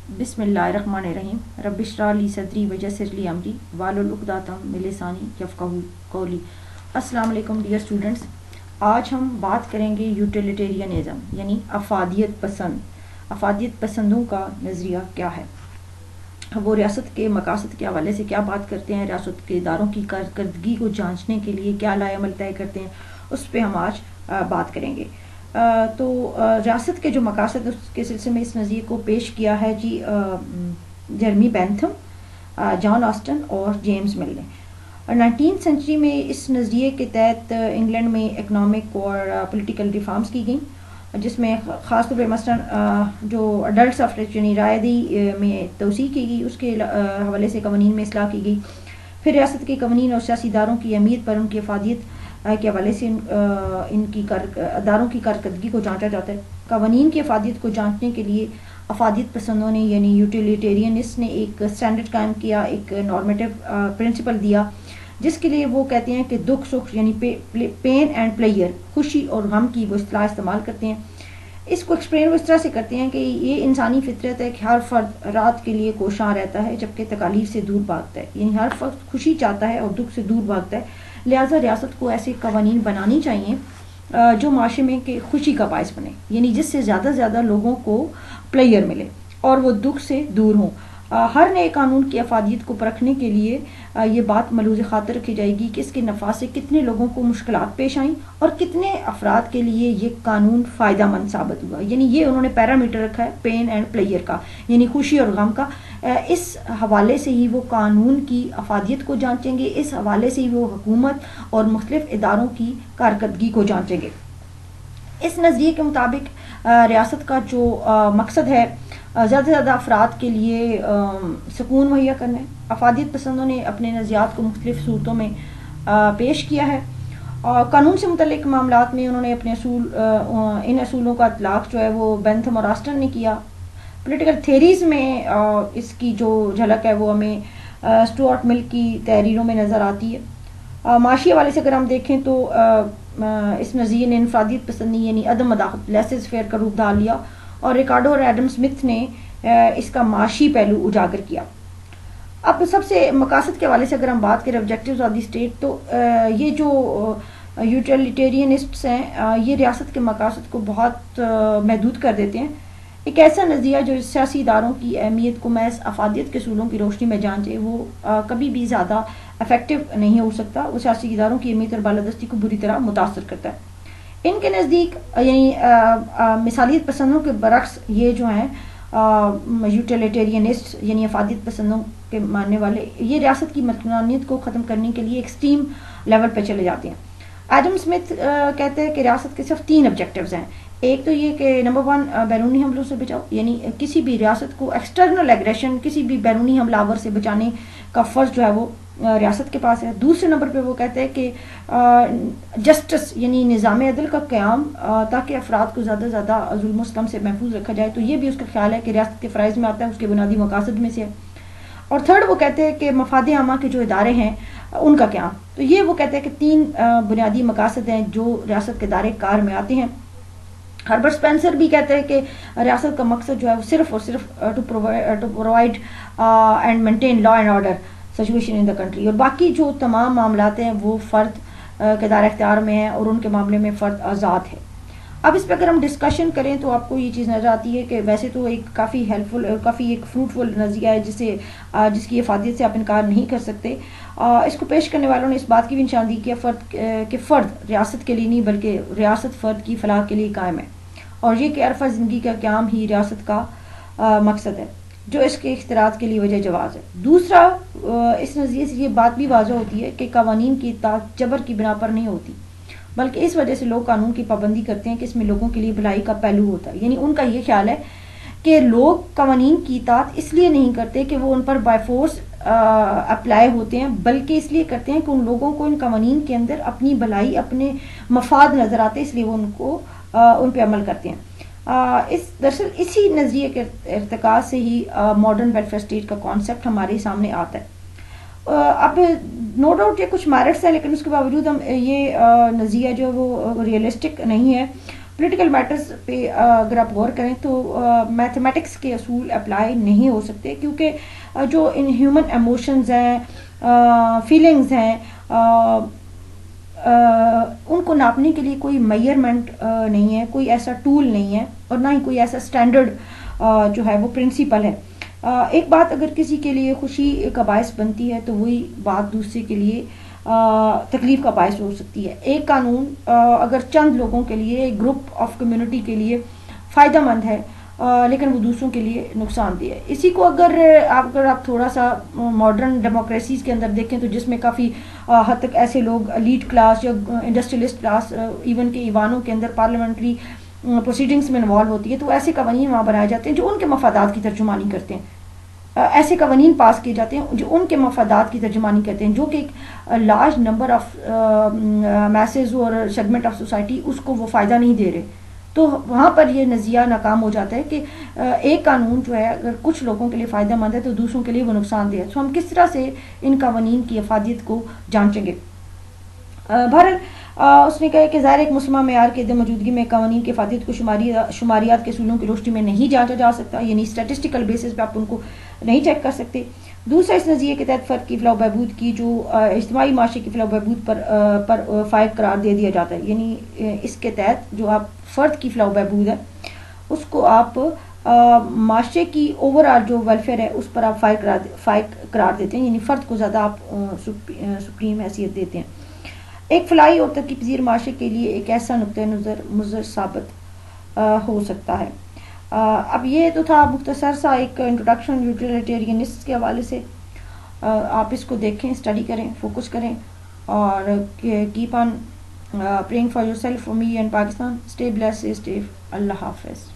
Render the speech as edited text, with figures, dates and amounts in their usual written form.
بسم اللہ الرحمن الرحیم رب اشرح لی صدری ویسر لی امری واحلل عقدۃ من لسانی یفقہوا قولی۔ السلام علیکم ڈیئر اسٹوڈنٹس، آج ہم بات کریں گے یوٹیلیٹیرینزم یعنی افادیت پسندوں کا نظریہ کیا ہے۔ وہ ریاست کے مقاصد کے حوالے سے کیا بات کرتے ہیں، ریاست کے اداروں کی کارکردگی کو جانچنے کے لیے کیا لائے عمل طے کرتے ہیں، اس پہ ہم آج بات کریں گے۔ تو ریاست کے جو مقاصد اس کے سلسلے میں اس نظریے کو پیش کیا ہے جرمی بینتھم، جان آسٹن اور جیمز مل نے۔ 19 سینچری میں اس نظریے کے تحت انگلینڈ میں اکنامک اور پولیٹیکل ریفارمز کی گئیں، جس میں خاص طور پہ مثلاً جو اڈلٹ سفریج یعنی رائے دہی میں توسیع کی گئی، اس کے حوالے سے قوانین میں اصلاح کی گئی۔ پھر ریاست کے قوانین اور سیاسی اداروں کی اہمیت پر ان کی افادیت کے حوالے سے ان کی اداروں کی کارکردگی کو جانچا جاتا ہے۔ قوانین کی افادیت کو جانچنے کے لیے افادیت پسندوں نے یعنی یوٹیلیٹیرینسٹ نے ایک اسٹینڈرڈ قائم کیا، ایک نارمیٹو پرنسپل دیا، جس کے لیے وہ کہتے ہیں کہ دکھ سکھ یعنی پین اینڈ پلیئر، خوشی اور غم کی وہ اصطلاح استعمال کرتے ہیں۔ اس کو ایکسپلین وہ اس طرح سے کرتے ہیں کہ یہ انسانی فطرت ہے کہ ہر فرد رات کے لیے کوشاں رہتا ہے جبکہ تکالیف سے دور بھاگتا ہے، یعنی ہر فرد خوشی چاہتا ہے اور دکھ سے دور بھاگتا ہے۔ لہٰذا ریاست کو ایسے قوانین بنانی چاہیے جو معاشرے میں کہ خوشی کا باعث بنے، یعنی جس سے زیادہ سے زیادہ لوگوں کو پلیئر ملے اور وہ دکھ سے دور ہوں۔ ہر نئے قانون کی افادیت کو پرکھنے کے لیے یہ بات ملحوظ خاطر رکھی جائے گی کہ اس کے نفاذ سے کتنے لوگوں کو مشکلات پیش آئیں اور کتنے افراد کے لیے یہ قانون فائدہ مند ثابت ہوا۔ یعنی یہ انہوں نے پیرامیٹر رکھا ہے پین اینڈ پلیئر کا، یعنی خوشی اور غم کا۔ اس حوالے سے ہی وہ قانون کی افادیت کو جانچیں گے، اس حوالے سے ہی وہ حکومت اور مختلف اداروں کی کارکردگی کو جانچیں گے۔ اس نظریے کے مطابق ریاست کا جو مقصد ہے زیادہ سے زیادہ افراد کے لیے سکون مہیا کرنا ہے۔ افادیت پسندوں نے اپنے نظریات کو مختلف صورتوں میں پیش کیا ہے۔ قانون سے متعلق معاملات میں انہوں نے اپنے ان اصولوں کا اطلاق جو ہے وہ بینتھم اور آسٹن نے کیا۔ پولیٹیکل تھیریز میں اس کی جو جھلک ہے وہ ہمیں اسٹوارٹ مل کی تحریروں میں نظر آتی ہے۔ معاشی حوالے سے اگر ہم دیکھیں تو اس نظریے نے انفرادیت پسندی یعنی عدم مداخلت لیسز فیئر کا روپ ڈال لیا، اور ریکارڈو اور ایڈم اسمتھ نے اس کا معاشی پہلو اجاگر کیا۔ اب سب سے مقاصد کے حوالے سے اگر ہم بات کریں آبجیکٹیوز آف دی اسٹیٹ، تو یہ جو یوٹیلیٹیرینسٹس ہیں یہ ریاست کے مقاصد کو بہت محدود کر دیتے ہیں۔ ایک ایسا نظریہ جو سیاسی اداروں کی اہمیت کو محض افادیت کے اصولوں کی روشنی میں جانچے، وہ کبھی بھی زیادہ افیکٹو نہیں ہو سکتا، وہ سیاسی اداروں کی اہمیت اور بالادستی کو بری طرح متاثر کرتا ہے۔ ان کے نزدیک یعنی مثالیت پسندوں کے برعکس یہ جو ہیں یوٹیلیٹیرینسٹ یعنی افادیت پسندوں کے ماننے والے، یہ ریاست کی مطمئنیت کو ختم کرنے کے لیے ایکسٹریم لیول پہ چلے جاتے ہیں۔ ایڈم اسمتھ کہتے ہیں کہ ریاست کے صرف 3 آبجیکٹیوز ہیں۔ ایک تو یہ کہ نمبر 1 بیرونی حملوں سے بچاؤ، یعنی کسی بھی ریاست کو ایکسٹرنل ایگریشن، کسی بھی بیرونی حملہ آور سے بچانے کا فرض جو ہے وہ ریاست کے پاس ہے۔ دوسرے نمبر پہ وہ کہتے ہیں کہ جسٹس یعنی نظام عدل کا قیام، تاکہ افراد کو زیادہ سے زیادہ ظلم و ستم سے محفوظ رکھا جائے، تو یہ بھی اس کا خیال ہے کہ ریاست کے فرائض میں آتا ہے، اس کے بنیادی مقاصد میں سے ہے۔ اور تھرڈ وہ کہتے ہیں کہ مفاد عامہ کے جو ادارے ہیں ان کا قیام، تو یہ وہ کہتے ہیں کہ 3 بنیادی مقاصد ہیں جو ریاست کے دائرے کار میں آتے ہیں۔ ہربرٹ اسپینسر بھی کہتے ہیں کہ ریاست کا مقصد جو ہے وہ صرف اور صرف to provide and maintain law and order situation in the country, اور باقی جو تمام معاملات ہیں وہ فرد کے دائرہ اختیار میں ہیں اور ان کے معاملے میں فرد آزاد ہے۔ اب اس پہ اگر ہم ڈسکشن کریں تو آپ کو یہ چیز نظر آتی ہے کہ ویسے تو ایک کافی ہیلپ فل اور کافی ایک فروٹفل نظریہ ہے جس کی افادیت سے آپ انکار نہیں کر سکتے۔ اس کو پیش کرنے والوں نے اس بات کی بھی نشاندہی کہ فرد ریاست کے لیے نہیں بلکہ ریاست فرد کی فلاح کے لیے قائم ہے، اور یہ کہ عرفہ زندگی کا قیام ہی ریاست کا مقصد ہے جو اس کے اختیارات کے لیے وجہ جواز ہے۔ دوسرا، اس نظریے سے یہ بات بھی واضح ہوتی ہے کہ قوانین کی اطاعت جبر کی بنا پر نہیں ہوتی، بلکہ اس وجہ سے لوگ قانون کی پابندی کرتے ہیں کہ اس میں لوگوں کے لیے بھلائی کا پہلو ہوتا ہے۔ یعنی ان کا یہ خیال ہے کہ لوگ قوانین کی اطاعت اس لیے نہیں کرتے کہ وہ ان پر بائی فورس اپلائی ہوتے ہیں، بلکہ اس لیے کرتے ہیں کہ ان لوگوں کو ان قوانین کے اندر اپنی بھلائی، اپنے مفاد نظر آتے، اس لیے وہ ان پہ عمل کرتے ہیں۔ دراصل اسی نظریے کے ارتکاز سے ہی ماڈرن ویلفیئر اسٹیٹ کا کانسیپٹ ہمارے سامنے آتا ہے۔ اب نو ڈاؤٹ یہ کچھ میرٹس ہیں، لیکن اس کے باوجود ہم یہ نظریہ جو ہے وہ ریئلسٹک نہیں ہے، پولیٹیکل میٹرز پہ اگر آپ غور کریں تو میتھمیٹکس کے اصول اپلائی نہیں ہو سکتے، کیونکہ جو ان ہیومن ایموشنز ہیں، فیلنگز ہیں، ان کو ناپنے کے لیے کوئی میئرمنٹ نہیں ہے، کوئی ایسا ٹول نہیں ہے، اور نہ ہی کوئی ایسا اسٹینڈرڈ جو ہے وہ پرنسپل ہے۔ ایک بات اگر کسی کے لیے خوشی کا باعث بنتی ہے تو وہی بات دوسرے کے لیے تکلیف کا باعث ہو سکتی ہے۔ ایک قانون اگر چند لوگوں کے لیے، ایک گروپ آف کمیونٹی کے لیے فائدہ مند ہے، لیکن وہ دوسروں کے لیے نقصان دہ ہے۔ اسی کو اگر آپ تھوڑا سا ماڈرن ڈیموکریسیز کے اندر دیکھیں تو جس میں کافی حد تک ایسے لوگ ایلیٹ کلاس یا انڈسٹریلسٹ کلاس ایون کے ایوانوں کے اندر پارلیمنٹری پروسیڈنگز میں انوالو ہوتی ہے، تو ایسے قوانین وہاں بنائے جاتے ہیں جو ان کے مفادات کی ترجمانی کرتے ہیں۔ ایسے قوانین پاس کیے جاتے ہیں جو ان کے مفادات کی ترجمانی کرتے ہیں، جو کہ ایک لارج نمبر آف میسز اور سیگمنٹ آف سوسائٹی اس کو وہ فائدہ نہیں دے رہے۔ تو وہاں پر یہ نظریہ ناکام ہو جاتا ہے کہ ایک قانون جو ہے اگر کچھ لوگوں کے لیے فائدہ مند ہے تو دوسروں کے لیے وہ نقصان دہ ہے۔ تو ہم کس طرح سے ان قوانین کی افادیت کو جانچیں گے؟ بہرحال اس نے کہا کہ ظاہر ایک مسلمہ معیار کے عدم موجودگی میں قوانین کی افادیت کو شماریات کے اصولوں کی روشنی میں نہیں جانچا جا سکتا، یعنی اسٹیٹسٹیکل بیسس پہ آپ ان کو نہیں چیک کر سکتے۔ دوسرا، اس نظریے کے تحت فرد کی فلاح و بہبود کی جو اجتماعی معاشرے کی فلاح و بہبود پر فائق قرار دے دیا جاتا ہے، یعنی اس کے تحت جو آپ فرد کی فلاح و بہبود ہے اس کو آپ معاشرے کی اوور آل جو ویلفیئر ہے اس پر آپ فائق قرار دیتے ہیں، یعنی فرد کو زیادہ آپ سپریم حیثیت دیتے ہیں۔ ایک فلاحی اور ترقی پذیر معاشرے کے لیے ایک ایسا نقطۂ نظر مضر ثابت ہو سکتا ہے۔ اب یہ تو تھا مختصر سا ایک انٹروڈکشن یوٹیلیٹیرینسٹ کے حوالے سے، آپ اس کو دیکھیں، اسٹڈی کریں، فوکس کریں، اور keep on praying for yourself, for me and Pakistan. Stay blessed, stay safe. اللہ حافظ۔